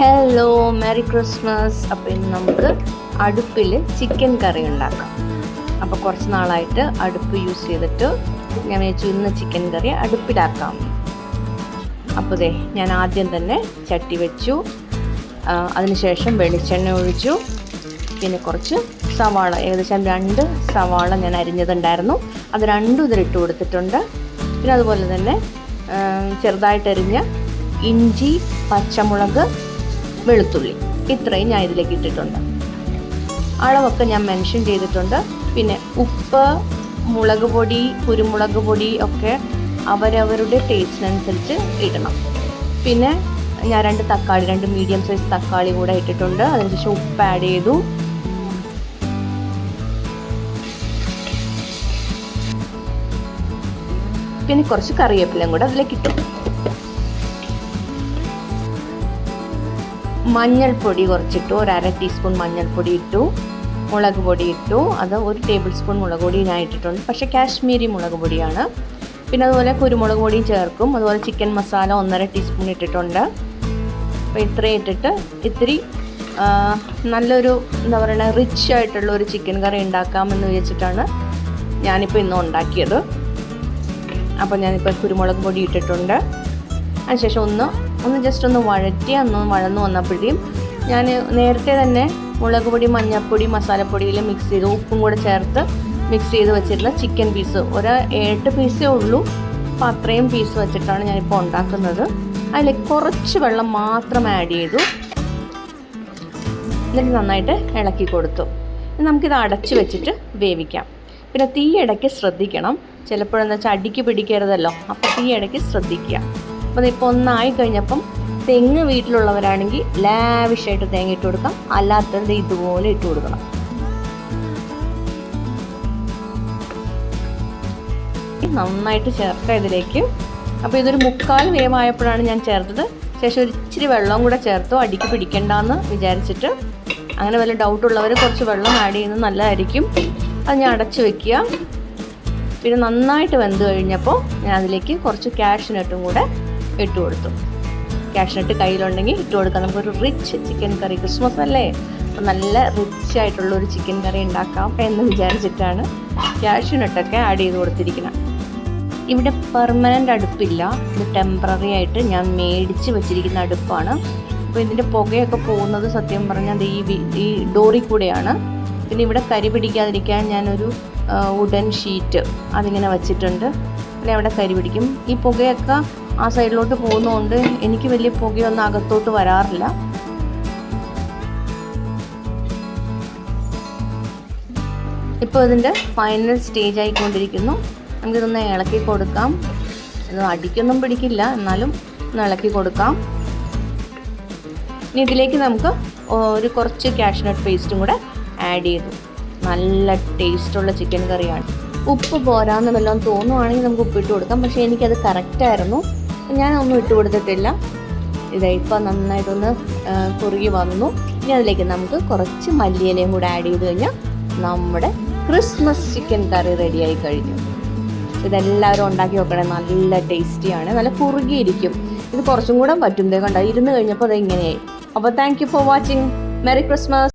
Hello, merry Christmas. അപ്പോൾ ഇന്ന് നമുക്ക് അടുപ്പിൽ ചിക്കൻ കറി ഉണ്ടാക്കാം. അപ്പോൾ കുറച്ച് നാളായിട്ട് അടുപ്പ് യൂസ് ചെയ്തിട്ട് ഞാൻ വെച്ചു ഇന്ന് ചിക്കൻ കറി അടുപ്പിലാക്കാം. അപ്പോൾ ഞാൻ ആദ്യം തന്നെ ചട്ടി വെച്ചു, അതിനുശേഷം വെളിച്ചെണ്ണ ഒഴിച്ചു, പിന്നെ കുറച്ച് സവാള, ഏകദേശം 2 സവാള ഞാൻ അരിഞ്ഞതുണ്ടായിരുന്നു, അത് രണ്ടും ഇതിലിട്ട് കൊടുത്തിട്ടുണ്ട്. പിന്നെ അതുപോലെ തന്നെ ചെറുതായിട്ടരിഞ്ഞ ഇഞ്ചി, പച്ചമുളക്, വെളുത്തുള്ളി, ഇത്രയും ഞാൻ ഇതിലേക്ക് ഇട്ടിട്ടുണ്ട്. അളവൊക്കെ ഞാൻ മെൻഷൻ ചെയ്തിട്ടുണ്ട്. പിന്നെ ഉപ്പ്, മുളക് പൊടി, കുരുമുളക് പൊടി ഒക്കെ അവരവരുടെ ടേസ്റ്റിനനുസരിച്ച് ഇടണം. പിന്നെ ഞാൻ 2 തക്കാളി, 2 മീഡിയം സൈസ് തക്കാളി കൂടെ ഇട്ടിട്ടുണ്ട്. അതിനുശേഷം ഉപ്പ് ആഡ് ചെയ്തു. പിന്നെ കുറച്ച് കറിവേപ്പിലയും കൂടെ അതിലേക്ക് ഇട്ടു. മഞ്ഞൾപ്പൊടി കുറച്ചിട്ടു, 1/2 ടീസ്പൂൺ മഞ്ഞൾപ്പൊടി ഇട്ടു. മുളക് പൊടി ഇട്ടു, അത് 1 ടേബിൾ സ്പൂൺ മുളക് പൊടി ഞാൻ ഇട്ടിട്ടുണ്ട്, പക്ഷേ കാശ്മീരി മുളക് പൊടിയാണ്. പിന്നെ അതുപോലെ കുരുമുളക് പൊടിയും ചേർക്കും. അതുപോലെ ചിക്കൻ മസാല 1.5 ടീസ്പൂൺ ഇട്ടിട്ടുണ്ട്. അപ്പോൾ ഇത്രയും ഇട്ടിട്ട് ഇത്തിരി നല്ലൊരു എന്താ പറയുക, റിച്ച് ആയിട്ടുള്ള ഒരു ചിക്കൻ കറി ഉണ്ടാക്കാമെന്ന് വിചാരിച്ചിട്ടാണ് ഞാനിപ്പോൾ ഇന്ന് ഉണ്ടാക്കിയത്. അപ്പോൾ ഞാനിപ്പോൾ കുരുമുളക് പൊടി ഇട്ടിട്ടുണ്ട്. അതിനുശേഷം ഒന്ന് ജസ്റ്റ് ഒന്ന് വഴന്നു വന്നപ്പോഴേക്കും ഞാൻ നേരത്തെ തന്നെ മുളക് പൊടി, മഞ്ഞൾപ്പൊടി, മസാലപ്പൊടിയിൽ മിക്സ് ചെയ്ത് ഉപ്പും കൂടെ ചേർത്ത് മിക്സ് ചെയ്ത് വെച്ചിരുന്ന ചിക്കൻ പീസ് 7 പീസേ ഉള്ളൂ. അപ്പോൾ അത്രയും പീസ് വെച്ചിട്ടാണ് ഞാനിപ്പോൾ ഉണ്ടാക്കുന്നത്. അതിലേക്ക് കുറച്ച് വെള്ളം മാത്രം ആഡ് ചെയ്തു, എന്നിട്ട് നന്നായിട്ട് ഇളക്കി കൊടുത്തു. നമുക്കിത് അടച്ച് വെച്ചിട്ട് വേവിക്കാം. പിന്നെ തീ ഇടയ്ക്ക് ശ്രദ്ധിക്കണം, ചിലപ്പോഴെന്ന് വെച്ചാൽ അടിക്ക് പിടിക്കരുതല്ലോ, അപ്പോൾ തീ ഇടയ്ക്ക് ശ്രദ്ധിക്കുക. അപ്പോൾ ഇപ്പോൾ ഒന്നായി കഴിഞ്ഞപ്പം തെങ്ങ് വീട്ടിലുള്ളവരാണെങ്കിൽ ലാവിഷായിട്ട് തേങ്ങ ഇട്ട് കൊടുക്കാം, അല്ലാത്തത് ഇതുപോലെ ഇട്ട് കൊടുക്കണം. നന്നായിട്ട് ചേർക്കാം ഇതിലേക്ക്. അപ്പോൾ ഇതൊരു 3/4 വേവായപ്പോഴാണ് ഞാൻ ചേർത്തത്. ശേഷം ഒരു ഇച്ചിരി വെള്ളവും കൂടെ ചേർത്തു, അടിക്ക് പിടിക്കണ്ടെന്ന് വിചാരിച്ചിട്ട്. അങ്ങനെ വല്ല ഡൗട്ടുള്ളവർ കുറച്ച് വെള്ളം ആഡ് ചെയ്യുന്നത് നല്ലതായിരിക്കും. അത് ഞാൻ അടച്ച് വെക്കുക. പിന്നെ നന്നായിട്ട് വെന്ത് കഴിഞ്ഞപ്പോൾ ഞാൻ അതിലേക്ക് കുറച്ച് കാഷ്നട്ടും കൂടെ ഇട്ട് കൊടുത്തു. കാഷ്നട്ട് കയ്യിലുണ്ടെങ്കിൽ ഇട്ട് കൊടുക്കാം. നമുക്കൊരു റിച്ച് ചിക്കൻ കറി, ക്രിസ്മസ് അല്ലേ, അപ്പോൾ നല്ല റിച്ച് ആയിട്ടുള്ളൊരു ചിക്കൻ കറി ഉണ്ടാക്കാം എന്ന് വിചാരിച്ചിട്ടാണ് കാഷ്നട്ടൊക്കെ ആഡ് ചെയ്ത് കൊടുത്തിരിക്കുന്നത്. ഇവിടെ പെർമനൻ്റ് അടുപ്പില്ല, ഇത് ടെമ്പററി ആയിട്ട് ഞാൻ മേടിച്ച് വെച്ചിരിക്കുന്ന അടുപ്പാണ്. അപ്പോൾ ഇതിൻ്റെ പുകയൊക്കെ പോകുന്നത് സത്യം പറഞ്ഞാൽ ഈ ഡോറിൽ കൂടെയാണ്. പിന്നെ ഇവിടെ കരി പിടിക്കാതിരിക്കാൻ ഞാനൊരു വുഡൻ ഷീറ്റ് അതിങ്ങനെ വച്ചിട്ടുണ്ട്, പിന്നെ അവിടെ കരി പിടിക്കും. ഈ പുകയൊക്കെ ആ സൈഡിലോട്ട് പോകുന്നതുകൊണ്ട് എനിക്ക് വലിയ പുകയൊന്നും അകത്തോട്ട് വരാറില്ല. ഇപ്പോൾ ഇതിൻ്റെ ഫൈനൽ സ്റ്റേജ് ആയിക്കൊണ്ടിരിക്കുന്നു. നമുക്കിതൊന്ന് ഇളക്കി കൊടുക്കാം. ഇത് അടിക്കൊന്നും പിടിക്കില്ല, എന്നാലും ഒന്ന് ഇളക്കി കൊടുക്കാം. ഇനി ഇതിലേക്ക് നമുക്ക് കുറച്ച് കാഷ്നട്ട് പേസ്റ്റും കൂടെ ആഡ് ചെയ്തു. നല്ല ടേസ്റ്റുള്ള ചിക്കൻ കറിയാണ്. ഉപ്പ് പോരാന്ന് വല്ലതും തോന്നുവാണെങ്കിൽ നമുക്ക് ഉപ്പിട്ട് കൊടുക്കാം, പക്ഷേ എനിക്കത് കറക്റ്റായിരുന്നു, ഞാനൊന്നും ഇട്ട് കൊടുത്തിട്ടില്ല. ഇപ്പം നന്നായിട്ടൊന്ന് കുറുകി വന്നു. ഇനി അതിലേക്ക് നമുക്ക് കുറച്ച് മല്ലിയിലയും കൂടെ ആഡ് ചെയ്ത് കഴിഞ്ഞാൽ നമ്മുടെ ക്രിസ്മസ് ചിക്കൻ കറി റെഡിയായി കഴിഞ്ഞു. ഇതെല്ലാവരും ഉണ്ടാക്കി നോക്കണേ, നല്ല ടേസ്റ്റിയാണ്, നല്ല കുറുകിയിരിക്കും. ഇത് കുറച്ചും കൂടെ പറ്റും. കണ്ട ഇരുന്ന് കഴിഞ്ഞപ്പോൾ അത് ഇങ്ങനെയായി. അപ്പോൾ thank you for watching. Merry Christmas.